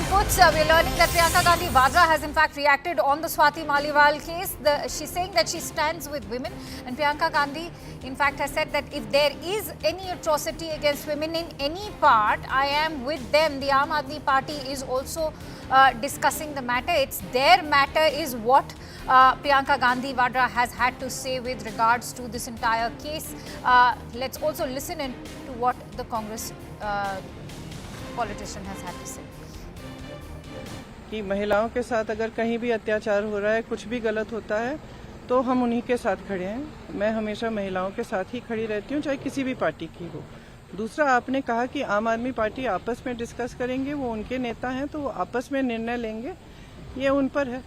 inputs. We're learning that Priyanka Gandhi Vadra has in fact reacted on the Swati Maliwal case. She's saying that she stands with women, and Priyanka Gandhi in fact has said that if there is any atrocity against women in any part, I am with them. The Aam Aadmi Party is also discussing the matter. It's their matter is what Priyanka Gandhi Vadra has had to say with regards to this entire case. Let's also listen in to what the Congress politician has had to say. कि महिलाओं के साथ अगर कहीं भी अत्याचार हो रहा है, कुछ भी गलत होता है, तो हम उन्हीं के साथ खड़े हैं। मैं हमेशा महिलाओं के साथ ही खड़ी रहती हूँ, चाहे किसी भी पार्टी की हो। दूसरा, आपने कहा कि आम आदमी पार्टी आपस में डिस्कस करेंगे, वो उनके नेता हैं तो वो आपस में निर्णय लेंगे, ये उन पर है।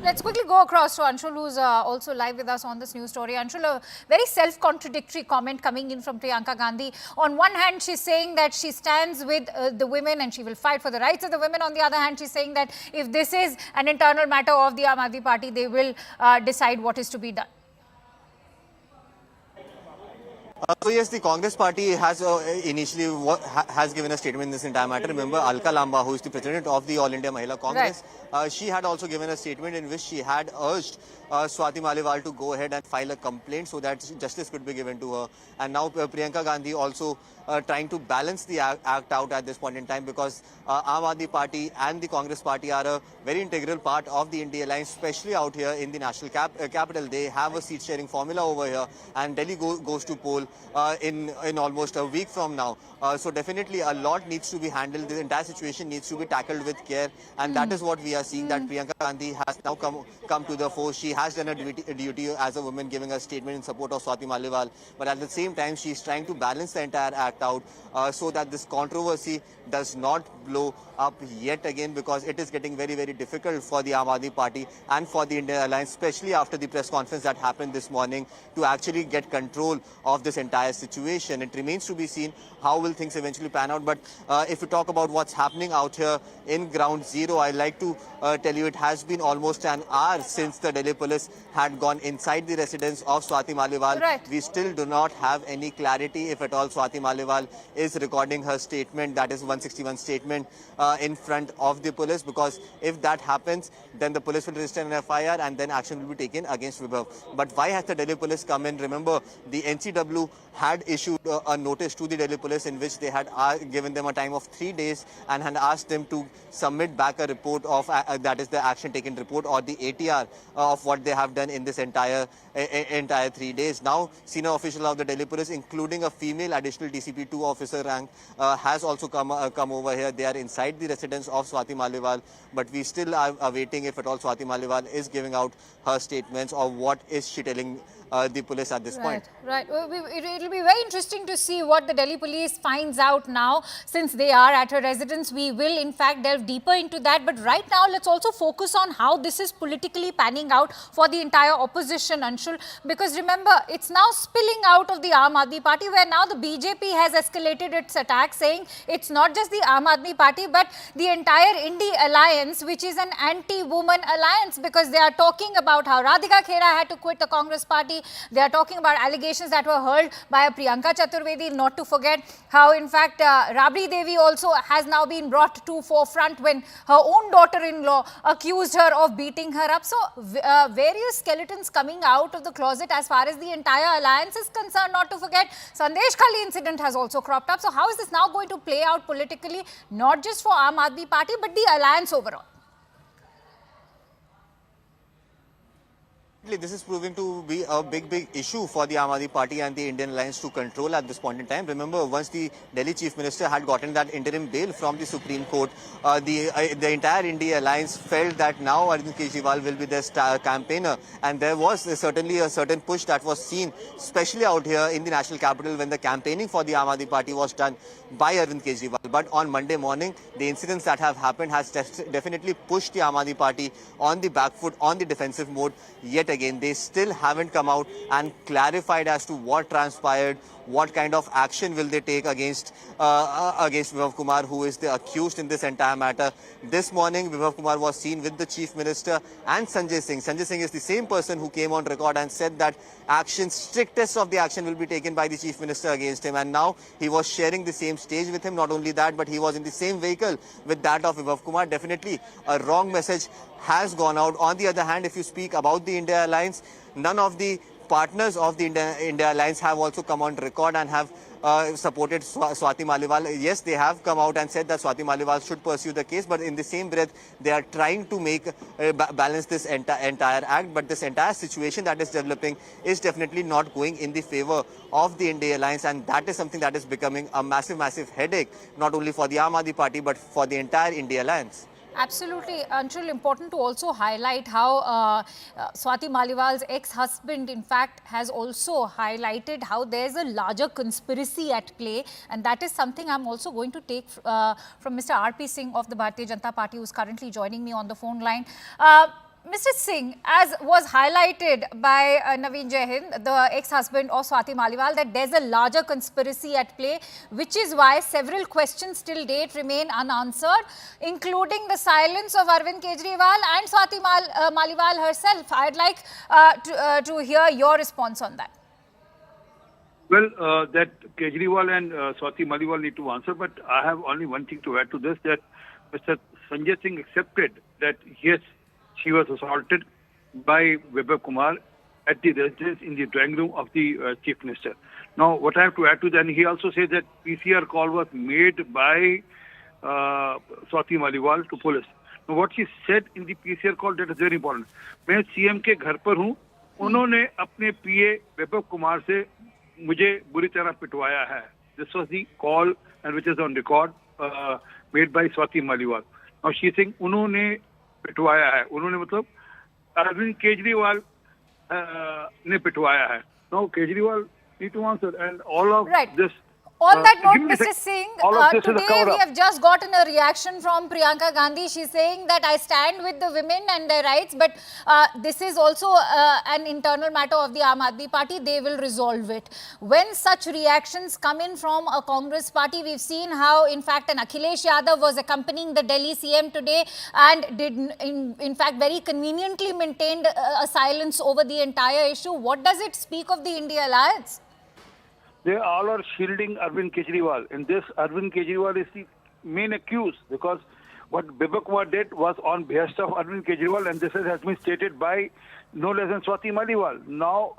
Let's quickly go across to Anshul, who's also live with us on this news story. Anshul, a very self-contradictory comment coming in from Priyanka Gandhi. On one hand, she's saying that she stands with the women and she will fight for the rights of the women. On the other hand, she's saying that if this is an internal matter of the Aam Aadmi Party, they will decide what is to be done. So yes, the Congress party has initially has given a statement in this entire matter. Remember, Alka Lamba, who is the president of the All India Mahila Congress, she had also given a statement in which she had urged Swati Maliwal to go ahead and file a complaint so that justice could be given to her. And now Priyanka Gandhi also trying to balance the act out at this point in time, because Aam Aadmi Party and the Congress party are a very integral part of the India alliance, especially out here in the national capital. They have a seat sharing formula over here, and Delhi goes to poll in almost a week from now. So definitely a lot needs to be handled. The entire situation needs to be tackled with care, and that is what we are seeing, that Priyanka Gandhi has now come to the fore. She has done a duty as a woman, giving a statement in support of Swati Maliwal, but at the same time she is trying to balance the entire act out so that this controversy does not blow up yet again, because it is getting very, very difficult for the Aam Aadmi Party and for the Indian Alliance, especially after the press conference that happened this morning, to actually get control of this entire situation. It remains to be seen how will things eventually pan out. But if we talk about what's happening out here in ground zero, I like to tell you it has been almost an hour since the Delhi police had gone inside the residence of Swati Maliwal. Right. We still do not have any clarity if at all Swati Maliwal is recording her statement, that is 161 statement, in front of the police, because if that happens, then the police will register an FIR and then action will be taken against Vibhav. But why has the Delhi police come in? Remember, the NCW had issued a notice to the Delhi police in which they had given them a time of 3 days and had asked them to submit back a report of, that is the action taken report or the ATR of what they have done in this entire 3 days. Now, senior official of the Delhi police, including a female additional DCP-2 officer rank, has also come over here. They are inside the residence of Swati Maliwal, but we still are awaiting if at all Swati Maliwal is giving out her statements or what is she telling the police at this point. Right. It will be very interesting to see what the Delhi police finds out now, since they are at her residence. We will in fact delve deeper into that. But right now, let's also focus on how this is politically panning out for the entire opposition, Anshul. Because remember, it's now spilling out of the Aam Aadmi Party, where now the BJP has escalated its attack, saying it's not just the Aam Aadmi Party, but the entire Indie Alliance, which is an anti-woman alliance, because they are talking about how Radhika Khera had to quit the Congress party. They are talking about allegations that were hurled by Priyanka Chaturvedi, not to forget how in fact Rabri Devi also has now been brought to forefront when her own daughter-in-law accused her of beating her up. So various skeletons coming out of the closet as far as the entire alliance is concerned. Not to forget, Sandesh Khali incident has also cropped up. So how is this now going to play out politically, not just for Aam Aadmi Party but the alliance overall? This is proving to be a big issue for the Aam Aadmi Party and the Indian Alliance to control at this point in time. Remember, once the Delhi Chief Minister had gotten that interim bail from the Supreme Court, the entire India Alliance felt that now Arvind Kejriwal will be their star campaigner, and there was certainly a certain push that was seen, especially out here in the national capital, when the campaigning for the Aam Aadmi Party was done by Arvind Kejriwal. But on Monday morning, the incidents that have happened has definitely pushed the Aam Aadmi Party on the back foot, on the defensive mode yet yet again. They still haven't come out and clarified as to what transpired, what kind of action will they take against Vibhav Kumar, who is the accused in this entire matter. This morning, Vibhav Kumar was seen with the Chief Minister and Sanjay Singh. Sanjay Singh is the same person who came on record and said that strictest of the action will be taken by the Chief Minister against him. And now he was sharing the same stage with him. Not only that, but he was in the same vehicle with that of Vibhav Kumar. Definitely a wrong message has gone out. On the other hand, if you speak about the India Alliance, none of the partners of the India Alliance have also come on record and have supported Swati Maliwal. Yes, they have come out and said that Swati Maliwal should pursue the case, but in the same breath, they are trying to make balance this entire act. But this entire situation that is developing is definitely not going in the favor of the India Alliance, and that is something that is becoming a massive headache, not only for the Aam Aadmi Party, but for the entire India Alliance. Absolutely, Anshul, important to also highlight how Swati Maliwal's ex-husband, in fact, has also highlighted how there's a larger conspiracy at play, and that is something I'm also going to take from Mr. R.P. Singh of the Bharatiya Janata Party, who's currently joining me on the phone line. Mr. Singh, as was highlighted by Naveen Jaihind, the ex-husband of Swati Maliwal, that there's a larger conspiracy at play, which is why several questions till date remain unanswered, including the silence of Arvind Kejriwal and Swati Maliwal herself. I'd like to hear your response on that. Well, that Kejriwal and Swati Maliwal need to answer, but I have only one thing to add to this, that Mr. Sanjay Singh accepted that, yes, she was assaulted by Vibhav Kumar at the residence in the drawing room of the Chief Minister. Now, what I have to add to that, he also says that PCR call was made by Swati Maliwal to police. Now, what she said in the PCR call, that is very important. मैं CM के घर पर हूँ, उन्होंने अपने PA विभव कुमार से मुझे बुरी तरह पिटवाया है. This was the call and which is on record made by Swati Maliwal. Now, she is saying उन्होंने पिटवाया है. उन्होंने मतलब अरविंद केजरीवाल ने पिटवाया है. Now Kejriwal need to answer, and all of this. On that note, Mr. Singh, today we have just gotten a reaction from Priyanka Gandhi. She's saying that I stand with the women and their rights, but this is also an internal matter of the Aam Aadmi Party. They will resolve it. When such reactions come in from a Congress party, we've seen how, in fact, an Akhilesh Yadav was accompanying the Delhi CM today and did, in fact, very conveniently maintained a silence over the entire issue. What does it speak of the India Alliance? They all are shielding Arvind Kejriwal. In this, Arvind Kejriwal is the main accused, because what Vibhav Kumar did was on behest of Arvind Kejriwal, and this has been stated by no less than Swati Maliwal. Now,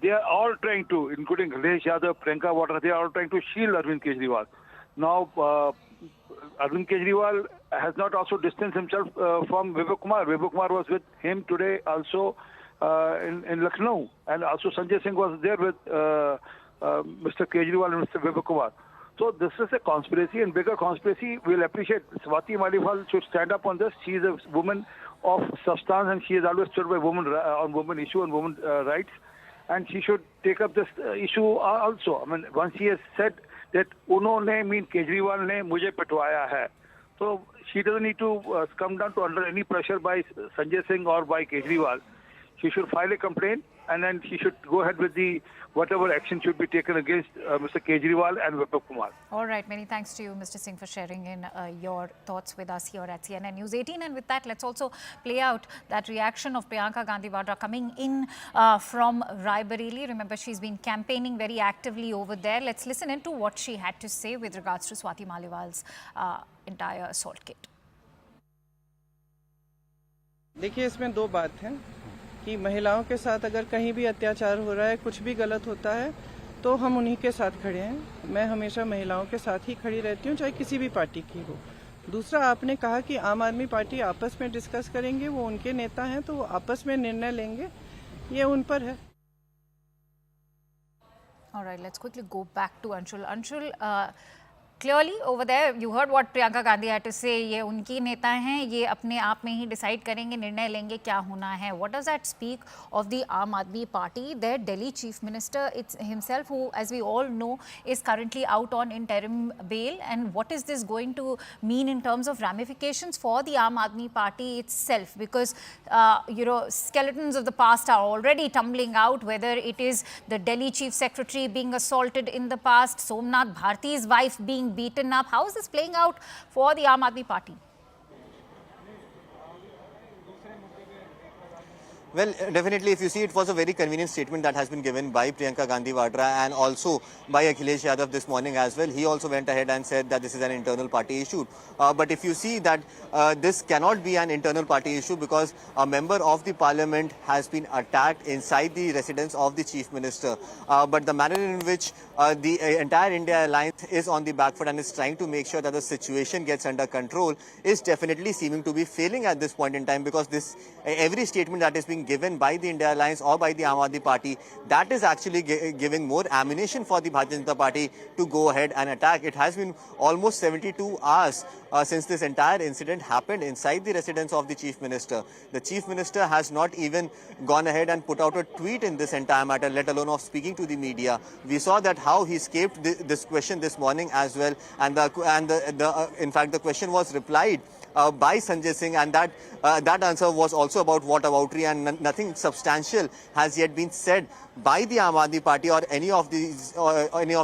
they are all trying to, including Akhilesh Yadav, Priyanka Vadra, they are all trying to shield Arvind Kejriwal. Now, Arvind Kejriwal has not also distanced himself from Vibhav Kumar. Vibhav Kumar was with him today also in Lucknow, and also Sanjay Singh was there with Mr. Kejriwal and Mr. Vibhav Kumar. So this is a conspiracy, and bigger conspiracy. We'll appreciate Swati Maliwal should stand up on this. She is a woman of substance, and she has always stood by on women issue and women rights, and she should take up this issue also. I mean, once she has said that उन्होंने mean Kejriwal ने मुझे पिटवाया है, so she doesn't need to come down to under any pressure by Sanjay Singh or by Kejriwal. She should file a complaint, and then she should go ahead with the whatever action should be taken against Mr. Kejriwal and Vibhav Kumar. All right. Many thanks to you, Mr. Singh, for sharing in your thoughts with us here at CNN News 18. And with that, let's also play out that reaction of Priyanka Gandhi Vadra coming in from Raebareli. Remember, she's been campaigning very actively over there. Let's listen into what she had to say with regards to Swati Maliwal's entire assault kit. देखिए, इसमें दो बात है कि महिलाओं के साथ अगर कहीं भी अत्याचार हो रहा है, कुछ भी गलत होता है, तो हम उन्हीं के साथ खड़े हैं. मैं हमेशा महिलाओं के साथ ही खड़ी रहती हूं, चाहे किसी भी पार्टी की हो. दूसरा, आपने कहा कि आम आदमी पार्टी आपस में डिस्कस करेंगे, वो उनके नेता हैं तो वो आपस में निर्णय लेंगे, ये उन पर है. All right, let's quickly go back to Anshul. Anshul, clearly over there you heard what Priyanka Gandhi had to say. ये उनकी नेता हैं, ये अपने आप में ही डिसाइड करेंगे, निर्णय लेंगे क्या होना है. What does that speak of the Aam Aadmi Party? Their Delhi Chief Minister himself, who as we all know is currently out on interim bail, and what is this going to mean in terms of ramifications for the Aam Aadmi Party itself? Because skeletons of the past are already tumbling out, whether it is the Delhi Chief Secretary being assaulted in the past, Somnath Bharti's wife being beaten up. How is this playing out for the Aam Aadmi Party? Well, definitely, if you see, it was a very convenient statement that has been given by Priyanka Gandhi Vadra and also by Akhilesh Yadav this morning as well. He also went ahead and said that this is an internal party issue. But if you see that this cannot be an internal party issue because a member of the parliament has been attacked inside the residence of the chief minister. But the manner in which the entire India alliance is on the back foot and is trying to make sure that the situation gets under control is definitely seeming to be failing at this point in time, because every statement that is being given by the India Alliance or by the Aam Aadmi Party, that is actually giving more ammunition for the Bharatiya Janata Party to go ahead and attack. It has been almost 72 hours since this entire incident happened inside the residence of the Chief Minister. The Chief Minister has not even gone ahead and put out a tweet in this entire matter, let alone of speaking to the media. We saw that how he escaped this question this morning as well, and in fact the question was replied by Sanjay Singh, and that answer was also about whataboutery, and nothing substantial has yet been said by the Aam Aadmi Party or any of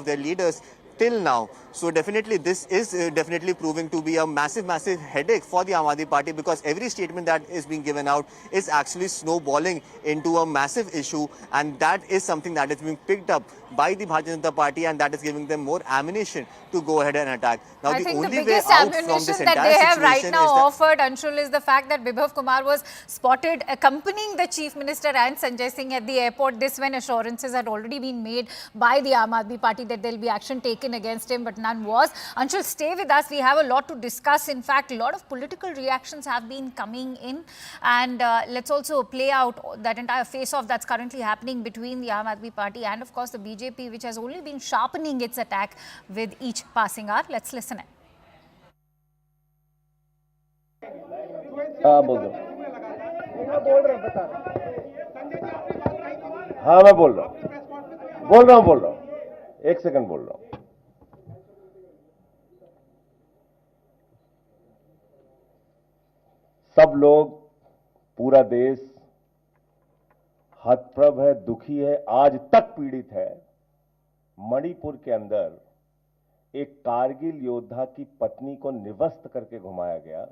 their leaders till now. So definitely this is definitely proving to be a massive headache for the Aam Aadmi Party, because every statement that is being given out is actually snowballing into a massive issue, and that is something that is being picked up by the Bharatiya Janata Party, and that is giving them more ammunition to go ahead and attack. Now I the think only the way biggest out from ammunition this that entire they have right situation now is that offered, Anshul, is the fact that Bibhav Kumar was spotted accompanying the Chief Minister and Sanjay Singh at the airport. This when assurances had already been made by the Aam Aadmi Party that there will be action taken against him, but none was. Anshul, stay with us. We have a lot to discuss. In fact, a lot of political reactions have been coming in, and let's also play out that entire face-off that's currently happening between the Aam Aadmi Party and, of course, the BJP, which has only been sharpening its attack with each passing hour. Let's listen in. हाँ बोल दो। हाँ मैं बोल रहा हूँ 1 second बोल रहा हूँ। सब लोग, पूरा देश हतप्रभ है, दुखी है, आज तक पीड़ित है। मणिपुर के अंदर एक कारगिल योद्धा की पत्नी को निवस्त करके घुमाया गया,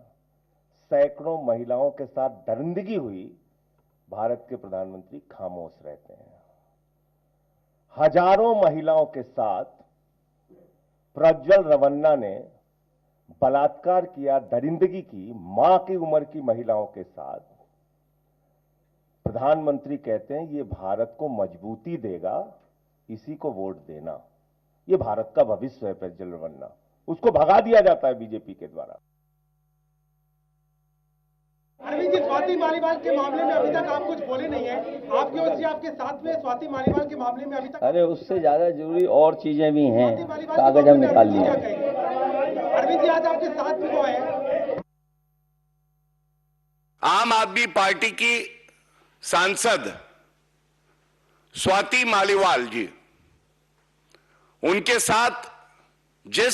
सैकड़ों महिलाओं के साथ दरिंदगी हुई, भारत के प्रधानमंत्री खामोश रहते हैं। हजारों महिलाओं के साथ प्रज्वल रवन्ना ने बलात्कार किया, दरिंदगी की, मां की उम्र की महिलाओं के साथ। प्रधानमंत्री कहते हैं ये भारत को मजबूती देगा, इसी को वोट देना। ये भारत का भविष्य है प्रज्वल रवन्ना, उसको भगा दिया जाता है बीजेपी के द्वारा। अरविंद जी, स्वाति मालीवाल के मामले में अभी तक आप कुछ बोले नहीं है। आपकी ओर से आपके साथ में स्वाति मालीवाल के मामले में अभी तक, अरे उससे ज्यादा जरूरी और चीजें भी हैं, कागज हम निकाल लिए। अरविंद जी, आज आपके साथ में वो है आम आदमी पार्टी की सांसद स्वाति मालीवाल जी, उनके साथ जिस